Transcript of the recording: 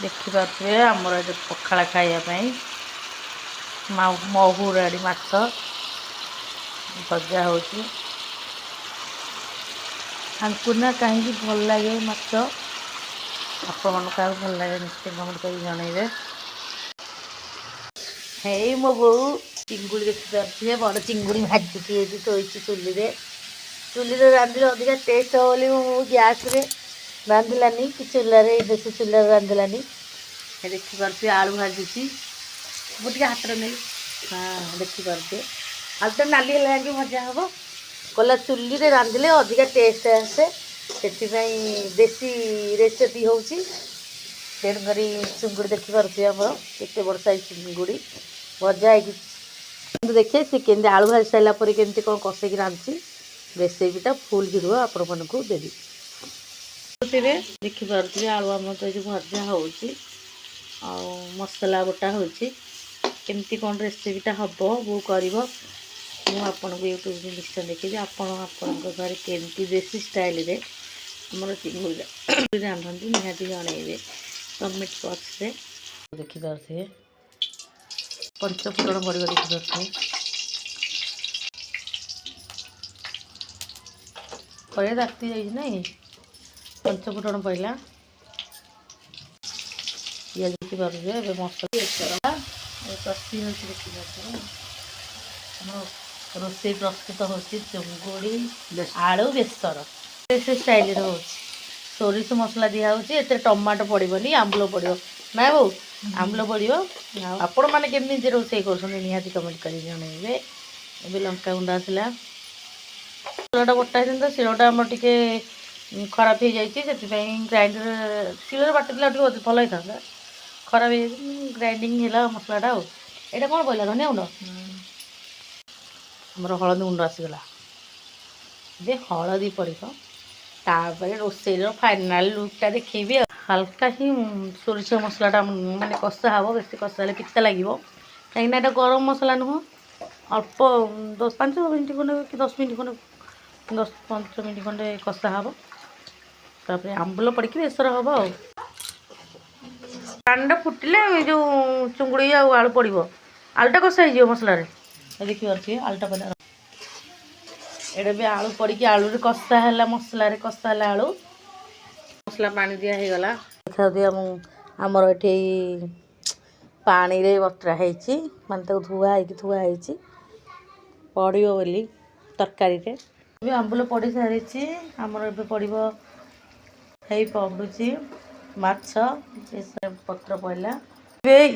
ଦେଖିପାରୁଥିବେ ଆମର ଏଠି ପଖାଳ ଖାଇବା ପାଇଁ ମହୁରାଡ଼ି ମାଛ ଭଜା ହେଉଛି। ଆଙ୍କୁ ନା କାହିଁକି ଭଲ ଲାଗେ ମାଛ, ଆପଣମାନଙ୍କୁ କାହାକୁ ଭଲ ଲାଗେ ନିଶ୍ଚୟ କମେଣ୍ଟ କରି ଜଣେଇବେ। ହେଇ ମୋ ବୋଉ ଚିଙ୍ଗୁଡ଼ି ଦେଖିପାରୁଥିବେ, ବଡ଼ ଚିଙ୍ଗୁଡ଼ି ଭାଜିକି ଏଠି ଥୋଇଛି ଚୁଲିରେ। ଚୁଲିରେ ରାନ୍ଧିଲେ ଅଧିକା ଟେଷ୍ଟ ହେବ ବୋଲି ମୋ ଗ୍ୟାସ୍ରେ ରାନ୍ଧିଲାନି କି ଚୁଲାରେ, ଦେଶୀ ଚୁଲାରେ ରାନ୍ଧିଲାନି। ଦେଖିପାରୁଥିବେ ଆଳୁ ଭାଜୁଛି, ମୁଁ ଟିକେ ହାତରେ ନେଇ, ହଁ ଦେଖିପାରୁଥିବେ ଆଳୁଟା ନାଲି ହେଲା ଯାଇକି ଭଜା ହେବ। କହିଲା ଚୁଲିରେ ରାନ୍ଧିଲେ ଅଧିକା ଟେଷ୍ଟ ଆସେ, ସେଥିପାଇଁ ଦେଶୀ ରେସିପି ହେଉଛି। ତେଣୁକରି ଚିଙ୍ଗୁଡ଼ି ଦେଖିପାରୁଥିବେ ଆମର କେତେ ବଡ଼ ସାଇଜ୍ ଚିଙ୍ଗୁଡ଼ି ଭଜା ହେଇକି। କିନ୍ତୁ ଦେଖେ ସେ କେମିତି ଆଳୁ ଭାଜି ସାରିଲା ପରେ କେମିତି କ'ଣ କଷେଇକି ରାନ୍ଧୁଛି, ରେସିପିଟା ଫୁଲ୍ ଭିଡ଼ିଓ ଆପଣମାନଙ୍କୁ ଦେବି। ଦେଖିପାରୁଥିବେ ଆଳୁ ଆମର ତ ଏଠି ଭଜା ହେଉଛି ଆଉ ମସଲା ବଟା ହେଉଛି। କେମିତି କ'ଣ ରେସିପିଟା ହେବ ବୋଉ କରିବ, ମୁଁ ଆପଣଙ୍କୁ ୟୁଟ୍ୟୁବ୍ରେ ନିଶ୍ଚୟ ଦେଖିବି। ଆପଣ ଆପଣଙ୍କ ଘରେ କେମିତି ଦେଶୀ ଷ୍ଟାଇଲ୍ରେ ଆମର ଚିଙ୍ଗୁଡ଼ି ରାନ୍ଧନ୍ତି ନିହାତି ଜଣେଇବେ କମେଣ୍ଟ ବକ୍ସରେ। ଦେଖିପାରୁଥିବେ ପଞ୍ଚଫୁଟଣ ପଡ଼ିବ, ଦେଖିପାରୁଥିବେ ପରେ ରାତି ଯାଇଛି ନାଇଁ, ପଞ୍ଚଫୁଟଣ ପଡ଼ିଲା, ପିଆଜ ଦେଖିପାରୁଥିବେ। ଏବେ ମସଲା କଷି ହେଉଛି, ଦେଖିପାରୁଥିବେ ଆମର ରୋଷେଇ ପ୍ରସ୍ତୁତ ହେଉଛି ଚିଙ୍ଗୁଡ଼ି ଆଳୁ ବେସର ସେ ଷ୍ଟାଇଲ୍ରେ ହେଉଛି। ସୋରିଷ ମସଲା ଦିଆହେଉଛି, ଏଥିରେ ଟମାଟୋ ପଡ଼ିବନି, ଆମ୍ବୁଲ ପଡ଼ିବ ନା ବୋଉ, ଆମ୍ବୁଲ ପଡ଼ିବ। ଆଉ ଆପଣମାନେ କେମିତି ନିଜେ ରୋଷେଇ କରୁଛନ୍ତି ନିହାତି କମେଣ୍ଟ କରି ଜଣେଇବେ। ଏବେ ଲଙ୍କାଗୁଣ୍ଡ ଆସିଲା, ଶିଳଟା ବଟା ହେଇଥାନ୍ତା, ଶିଳଟା ଆମର ଟିକେ ଖରାପ ହେଇଯାଇଛି, ସେଥିପାଇଁ ଗ୍ରାଇଣ୍ଡର ଶିଳରେ ବାଟିଥିଲେ ଆଉ ଟିକେ ଭଲ ହେଇଥାନ୍ତା, ଖରାପ ହେଇଯାଇଛି ଗ୍ରାଇଣ୍ଡିଙ୍ଗ ହେଲା ମସଲାଟା। ଆଉ ଏଇଟା କ'ଣ କହିଲା ଧନିଆ ଗୁଣ୍ଡ, ଆମର ହଳଦୀ ଗୁଣ୍ଡ ଆସିଗଲା। ଏବେ ହଳଦୀ ପଡ଼ିବ, ତାପରେ ରୋଷେଇର ଫାଇନାଲ୍ ଲୁକ୍ଟା ଦେଖେଇବି। ଆଉ ହାଲକା ହିଁ ସୋରିଷ ମସଲାଟା ମାନେ କଷା ହେବ, ବେଶୀ କଷା ହେଲେ ପିତା ଲାଗିବ, କାହିଁକିନା ଏଇଟା ଗରମ ମସଲା ନୁହଁ। ଅଳ୍ପ 5 ମିନିଟ୍ ଖଣ୍ଡେ କି 10 ମିନିଟ୍ ଖଣ୍ଡେ, 10-15 ମିନିଟ୍ ଖଣ୍ଡେ କଷା ହେବ, ତାପରେ ଆମ୍ବୁଲ ପଡ଼ିକି ବେସର ହେବ। ଆଉ ପାଣିଟା ଫୁଟିଲେ ଯେଉଁ ଚୁଙ୍ଗୁଡ଼ି ଆଉ ଆଳୁ ପଡ଼ିବ, ଆଳୁଟା କଷା ହେଇଯିବ ମସଲାରେ। ଦେଖିପାରୁଥିବେ ଆଳୁଟା ପଡ଼ିଲା, ଏଇଟା ବି ଆଳୁ ପଡ଼ିକି ଆଳୁରେ କଷା ହେଲା, ମସଲାରେ କଷା ହେଲା ଆଳୁ, ମସଲା ପାଣି ଦିଆ ହେଇଗଲା। ଦେଖାଉଥିବେ ଆମର ଏଠି ପାଣିରେ ବତୁରା ହେଇଛି, ମାନେ ତାକୁ ଧୁଆ ହେଇଛି ପଡ଼ିବ ବୋଲି ତରକାରୀରେ। ଏବେ ଆମ୍ବୁଲ ପଡ଼ି ସାରିଛି, ଆମର ଏବେ ପଡ଼ିବ, ହେଇ ପଡ଼ୁଛି ମାଛ, ପତ୍ର ପଡ଼ିଲା ଏବେ।